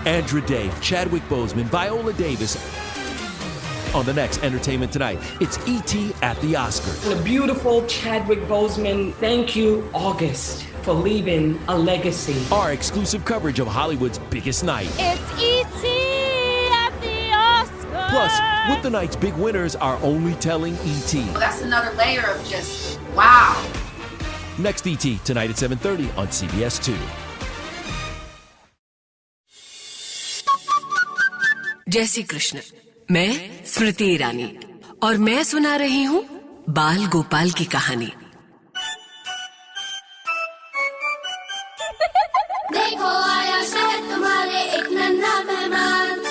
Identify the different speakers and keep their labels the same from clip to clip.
Speaker 1: Andra Day, Chadwick Boseman, Viola Davis. On the next Entertainment Tonight, it's E.T. at the Oscars.
Speaker 2: The beautiful Chadwick Boseman, thank you, August, for leaving a legacy.
Speaker 1: Our exclusive coverage of Hollywood's biggest night.
Speaker 3: It's E.T. at the Oscars.
Speaker 1: Plus, what the night's big winners are only telling E.T.
Speaker 4: That's another layer of just wow.
Speaker 1: Next E.T. tonight at 7:30 on CBS 2.
Speaker 5: जय श्री कृष्ण। मैं स्मृति ईरानी और मैं सुना रही हूँ बाल गोपाल की कहानी।
Speaker 6: देखो आया शहर तुम्हारे एक नन्हा मेहमान,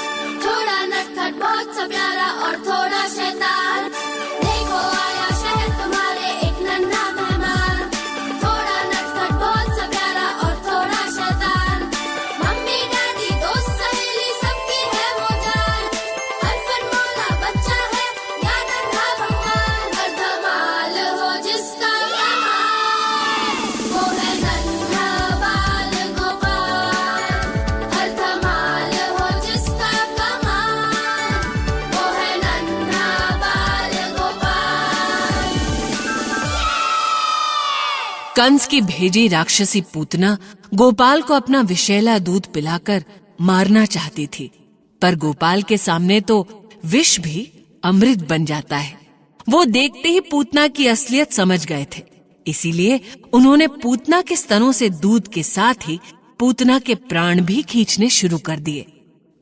Speaker 6: थोड़ा नटखट बहुत सा प्यारा और थोड़ा शैतान। देखो आया शहर तुम्हारे एक नन्हा मेहमान, थोड़ा नटखट बहुत सा प्यारा और थोड़ा शैतान। मम्मी डैडी दोस्त सहेली सबकी है वो जान, अनफरमाना बच्चा है या नन्हा भगवान। हर धमाल हो जिसका कमाल, वो है नन्हा बाल गोपाल। हर धमाल हो जिसका कमाल, वो है नन्हा बाल गोपाल।
Speaker 5: कंस की भेजी राक्षसी पूतना गोपाल को अपना विषैला दूध पिलाकर मारना चाहती थी, पर गोपाल के सामने तो विष भी अमृत बन जाता है। वो देखते ही पूतना की असलियत समझ गए थे, इसीलिए उन्होंने पूतना के स्तनों से दूध के साथ ही पूतना के प्राण भी खींचने शुरू कर दिए।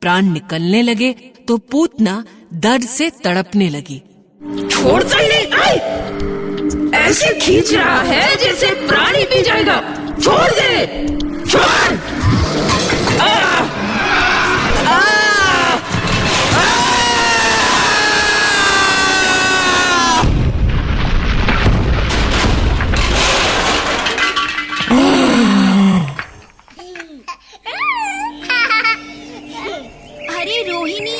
Speaker 5: प्राण निकलने लगे तो पूतना दर्द से तड़पने लगी।
Speaker 7: छोड़ साले, ऐसे खींच रहा है जैसे प्राण ही पी जाएगा। छोड़ दे, छोड़।
Speaker 3: अरे रोहिणी,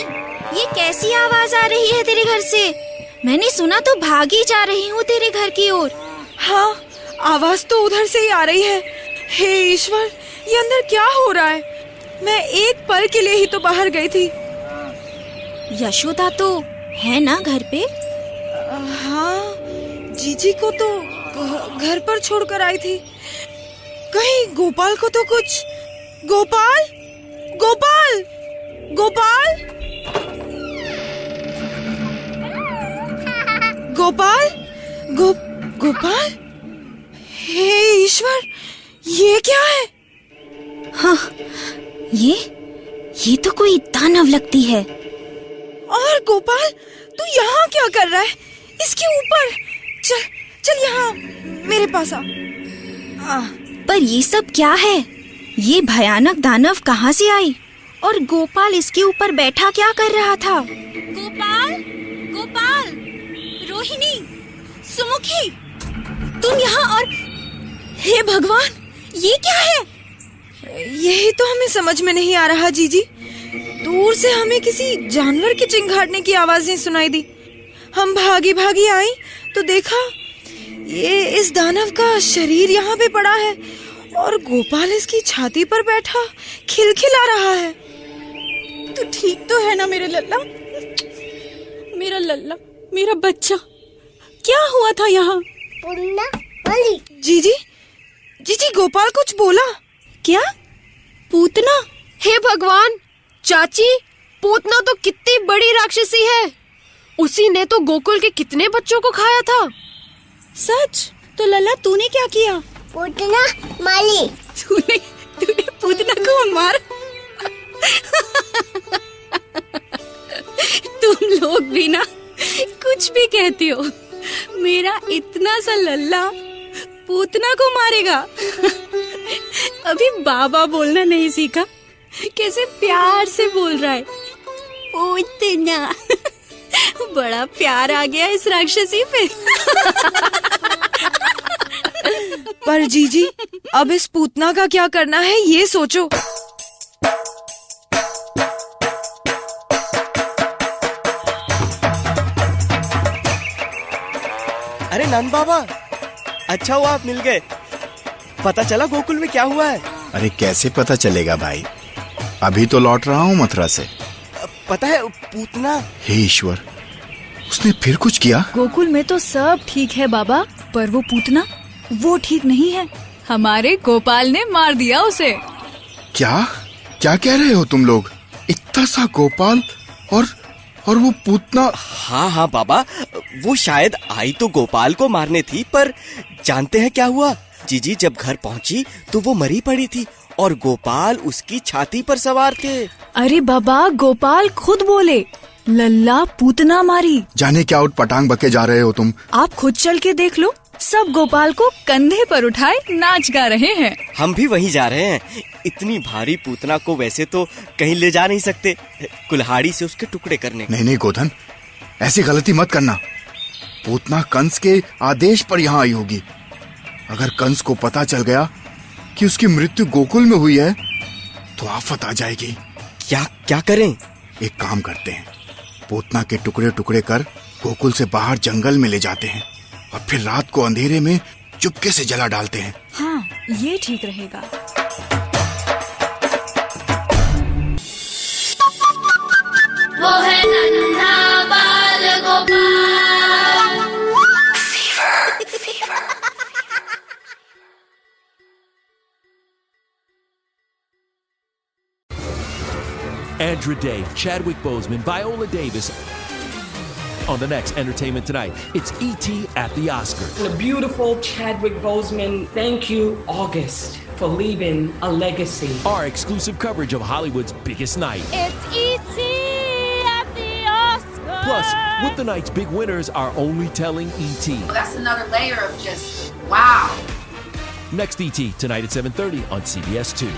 Speaker 3: ये कैसी आवाज आ रही है तेरे घर से? मैंने सुना तो भागी जा रही हूँ तेरे घर की ओर।
Speaker 7: हाँ, आवाज तो उधर से ही आ रही है। हे ईश्वर, ये अंदर क्या हो रहा है? मैं एक पल के लिए ही तो बाहर गई थी।
Speaker 3: यशोदा तो है ना घर पे?
Speaker 7: हाँ, जीजी को तो घर पर छोड़कर आई थी। कहीं गोपाल को तो कुछ। गोपाल, गोपाल, गोपाल, गोपाल, गोपाल। हे ईश्वर, ये क्या है?
Speaker 3: हाँ, ये तो कोई दानव लगती है।
Speaker 7: और गोपाल, तू यहाँ क्या कर रहा है? इसके ऊपर चल, चल यहाँ मेरे पास आ।
Speaker 3: पर ये सब क्या है? ये भयानक दानव कहाँ से आई? और गोपाल इसके ऊपर बैठा क्या कर रहा था? गोपाल, गोपाल, रोहिणी, सुमुखी, तुम यहाँ और...
Speaker 7: हे भगवान, ये क्या है? यही तो हमें समझ में नहीं आ रहा जीजी। दूर से हमें किसी जानवर के चिंघाड़ने की आवाजें सुनाई दी। हम भागी भागी आई तो देखा ये इस दानव का शरीर यहाँ पे पड़ा है और गोपाल इसकी छाती पर बैठा खिलखिला रहा है।
Speaker 8: तू ठीक तो है ना मेरे लल्ला? मेरा लल्ला, मेरा बच्चा, क्या हुआ था यहाँ?
Speaker 7: जीजी, जीजी, गोपाल कुछ बोला
Speaker 8: क्या? पूतना? हे भगवान, चाची, पूतना तो कितनी बड़ी राक्षसी है। उसी ने तो गोकुल के कितने बच्चों को खाया था।
Speaker 7: सच? तो लल्ला तूने क्या किया?
Speaker 6: पूतना माली।
Speaker 8: तूने पूतना को मार? तुम लोग भी ना कुछ भी कहती हो। मेरा इतना सा लल्ला पूतना को मारेगा? अभी बाबा बोलना नहीं सीखा, कैसे प्यार से बोल रहा है पूतना। बड़ा प्यार आ गया इस राक्षसी पे।
Speaker 7: पर जीजी, अब इस पूतना का क्या करना है ये सोचो।
Speaker 9: अरे नंद बाबा, अच्छा हुआ आप मिल गए। पता चला गोकुल में क्या हुआ है?
Speaker 10: अरे कैसे पता चलेगा भाई, अभी तो लौट रहा हूँ मथुरा से।
Speaker 9: पता है पूतना।
Speaker 10: हे ईश्वर, उसने फिर कुछ किया?
Speaker 8: गोकुल में तो सब ठीक है बाबा, पर वो पूतना, वो ठीक नहीं है। हमारे गोपाल ने मार दिया उसे।
Speaker 10: क्या क्या कह रहे हो तुम लोग? इतना सा गोपाल और वो पूतना?
Speaker 9: हाँ हाँ बाबा, वो शायद आई तो गोपाल को मारने थी, पर जानते हैं क्या हुआ? जीजी जब घर पहुंची तो वो मरी पड़ी थी और गोपाल उसकी छाती पर सवार थे।
Speaker 8: अरे बाबा, गोपाल खुद बोले, लल्ला पूतना मारी।
Speaker 10: जाने क्या उठपटांग बके जा रहे हो तुम।
Speaker 8: आप खुद चल के देख लो, सब गोपाल को कंधे पर उठाए नाच गा रहे हैं।
Speaker 9: हम भी वहीं जा रहे हैं। इतनी भारी पूतना को वैसे तो कहीं ले जा नहीं सकते, कुल्हाड़ी से उसके टुकड़े करने।
Speaker 10: नहीं गोधन, ऐसी गलती मत करना। पूतना कंस के आदेश पर यहाँ आई होगी। अगर कंस को पता चल गया कि उसकी मृत्यु गोकुल में हुई है तो आफत आ जाएगी।
Speaker 9: क्या करें?
Speaker 10: एक काम करते हैं, पूतना के टुकड़े टुकड़े कर गोकुल से बाहर जंगल में ले जाते हैं और फिर रात को अंधेरे में चुपके से जला डालते हैं।
Speaker 8: हाँ, ये ठीक रहेगा।
Speaker 6: वो है नन्हा बाल Gopal.
Speaker 1: Andra Day, Chadwick Boseman, Viola Davis. On the next Entertainment Tonight, it's E.T. at the Oscars.
Speaker 2: The beautiful Chadwick Boseman, thank you, August, for leaving a legacy.
Speaker 1: Our exclusive coverage of Hollywood's biggest night.
Speaker 6: It's E.T. at the Oscars.
Speaker 1: Plus, with the night's big winners, our only telling E.T.
Speaker 4: That's another layer of just wow.
Speaker 1: Next E.T. tonight at 7:30 on CBS 2.